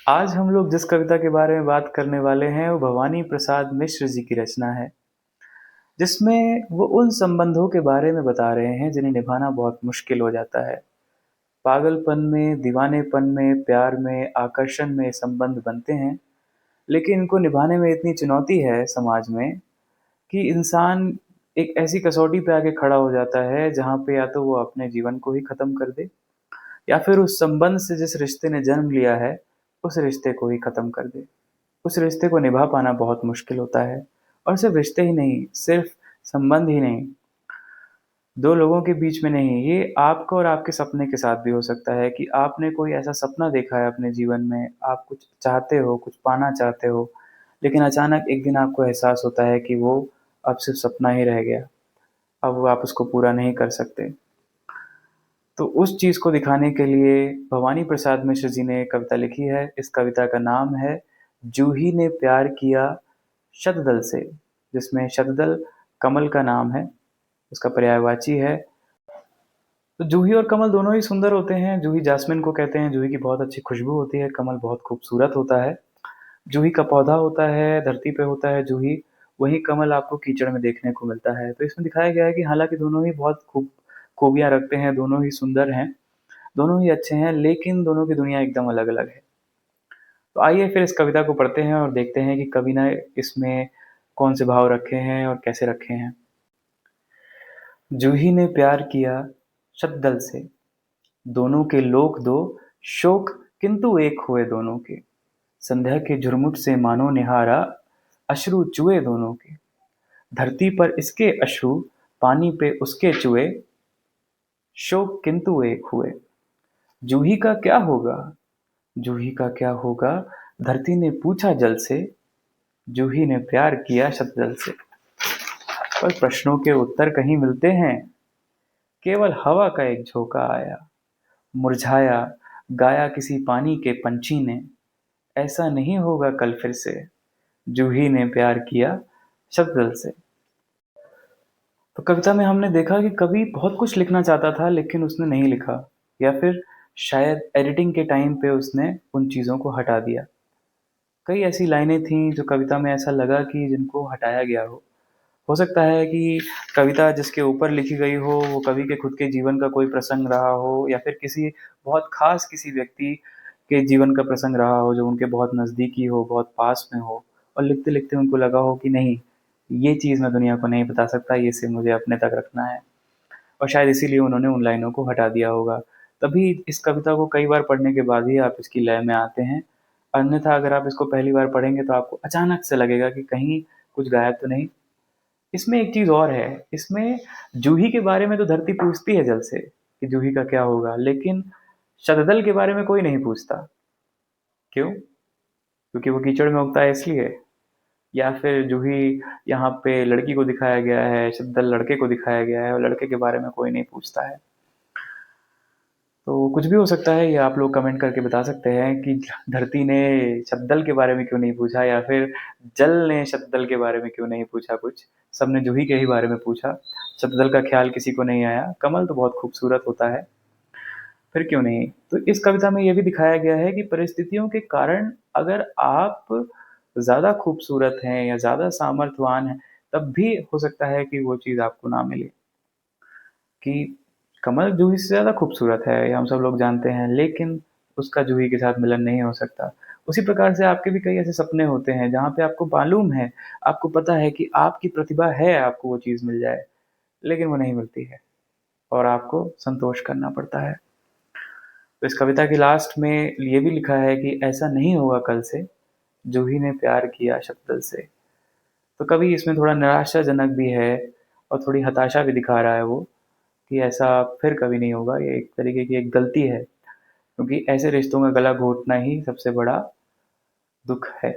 आज हम लोग जिस कविता के बारे में बात करने वाले हैं वो भवानी प्रसाद मिश्र जी की रचना है, जिसमें वो उन संबंधों के बारे में बता रहे हैं जिन्हें निभाना बहुत मुश्किल हो जाता है। पागलपन में, दीवानेपन में, प्यार में, आकर्षण में संबंध बनते हैं, लेकिन इनको निभाने में इतनी चुनौती है समाज में कि इंसान एक ऐसी कसौटी पे आके खड़ा हो जाता है जहाँ पे या तो वो अपने जीवन को ही खत्म कर दे या फिर उस संबंध से जिस रिश्ते ने जन्म लिया है, उस रिश्ते को ही खत्म कर दे। उस रिश्ते को निभा पाना बहुत मुश्किल होता है। और सिर्फ रिश्ते ही नहीं, सिर्फ संबंध ही नहीं, दो लोगों के बीच में नहीं, ये आपको और आपके सपने के साथ भी हो सकता है कि आपने कोई ऐसा सपना देखा है अपने जीवन में, आप कुछ चाहते हो, कुछ पाना चाहते हो, लेकिन अचानक एक दिन आपको एहसास होता है कि वो अब सिर्फ सपना ही रह गया, अब वो आप उसको पूरा नहीं कर सकते। तो उस चीज़ को दिखाने के लिए भवानी प्रसाद मिश्र जी ने कविता लिखी है। इस कविता का नाम है जूही ने प्यार किया शतदल से, जिसमें शतदल कमल का नाम है, उसका पर्यायवाची है। तो जूही और कमल दोनों ही सुंदर होते हैं। जूही जास्मिन को कहते हैं, जूही की बहुत अच्छी खुशबू होती है, कमल बहुत खूबसूरत होता है। जूही का पौधा होता है, धरती पे होता है जूही, वहीं कमल आपको कीचड़ में देखने को मिलता है। तो इसमें दिखाया गया है कि हालांकि दोनों ही बहुत खूबियां रखते हैं, दोनों ही सुंदर हैं, दोनों ही अच्छे हैं, लेकिन दोनों की दुनिया एकदम अलग अलग है। तो आइए फिर इस कविता को पढ़ते हैं और देखते हैं कि कवि ने इसमें कौन से भाव रखे हैं और कैसे रखे हैं। जूही ने प्यार किया शतदल से, दोनों के लोक दो शोक, किंतु एक हुए दोनों के। संध्या के झुरमुट से मानो निहारा, अश्रु चुए दोनों के। धरती पर इसके अश्रु, पानी पे उसके चुए, शोक किंतु एक हुए। जूही का क्या होगा, जूही का क्या होगा, धरती ने पूछा जल से, जूही ने प्यार किया शतदल से। पर प्रश्नों के उत्तर कहीं मिलते हैं, केवल हवा का एक झोंका आया, मुरझाया गाया किसी पानी के पंछी ने, ऐसा नहीं होगा कल फिर से, जूही ने प्यार किया शतदल से। तो कविता में हमने देखा कि कवि बहुत कुछ लिखना चाहता था लेकिन उसने नहीं लिखा, या फिर शायद एडिटिंग के टाइम पे उसने उन चीज़ों को हटा दिया। कई ऐसी लाइनें थीं जो कविता में ऐसा लगा कि जिनको हटाया गया हो सकता है कि कविता जिसके ऊपर लिखी गई हो वो कवि के खुद के जीवन का कोई प्रसंग रहा हो, या फिर किसी बहुत खास किसी व्यक्ति के जीवन का प्रसंग रहा हो जो उनके बहुत नज़दीकी हो, बहुत पास में हो, और लिखते लिखते उनको लगा हो कि नहीं, ये चीज़ मैं दुनिया को नहीं बता सकता, ये सिर्फ मुझे अपने तक रखना है, और शायद इसीलिए उन्होंने उन लाइनों को हटा दिया होगा। तभी इस कविता को कई बार पढ़ने के बाद ही आप इसकी लय में आते हैं, अन्यथा अगर आप इसको पहली बार पढ़ेंगे तो आपको अचानक से लगेगा कि कहीं कुछ गायब तो नहीं। इसमें एक चीज़ और है, इसमें जूही के बारे में तो धरती पूछती है जल से कि जूही का क्या होगा, लेकिन शतदल के बारे में कोई नहीं पूछता। क्यों? क्योंकि वो कीचड़ में उगता है इसलिए? या फिर जूही यहाँ पे लड़की को दिखाया गया है, शतदल लड़के को दिखाया गया है और लड़के के बारे में कोई नहीं पूछता है? तो कुछ भी हो सकता है, ये आप लोग कमेंट करके बता सकते हैं कि धरती ने शतदल के बारे में क्यों नहीं पूछा, या फिर जल ने शतदल के बारे में क्यों नहीं पूछा कुछ। सबने जूही के ही बारे में पूछा, शतदल का ख्याल किसी को नहीं आया। कमल तो बहुत खूबसूरत होता है, फिर क्यों नहीं। तो इस कविता में ये भी दिखाया गया है कि परिस्थितियों के कारण अगर आप ज़्यादा खूबसूरत हैं या ज़्यादा सामर्थ्यवान हैं, तब भी हो सकता है कि वो चीज़ आपको ना मिले। कि कमल जूही से ज़्यादा खूबसूरत है, ये हम सब लोग जानते हैं, लेकिन उसका जूही के साथ मिलन नहीं हो सकता। उसी प्रकार से आपके भी कई ऐसे सपने होते हैं जहाँ पे आपको मालूम है, आपको पता है कि आपकी प्रतिभा है, आपको वो चीज़ मिल जाए, लेकिन वो नहीं मिलती है और आपको संतोष करना पड़ता है। तो इस कविता की लास्ट में ये भी लिखा है कि ऐसा नहीं होगा कल से, जूही ने प्यार किया शतदल से। तो कभी इसमें थोड़ा निराशाजनक भी है और थोड़ी हताशा भी दिखा रहा है वो, कि ऐसा फिर कभी नहीं होगा। ये एक तरीके की एक गलती है, क्योंकि ऐसे रिश्तों में गला घोटना ही सबसे बड़ा दुख है।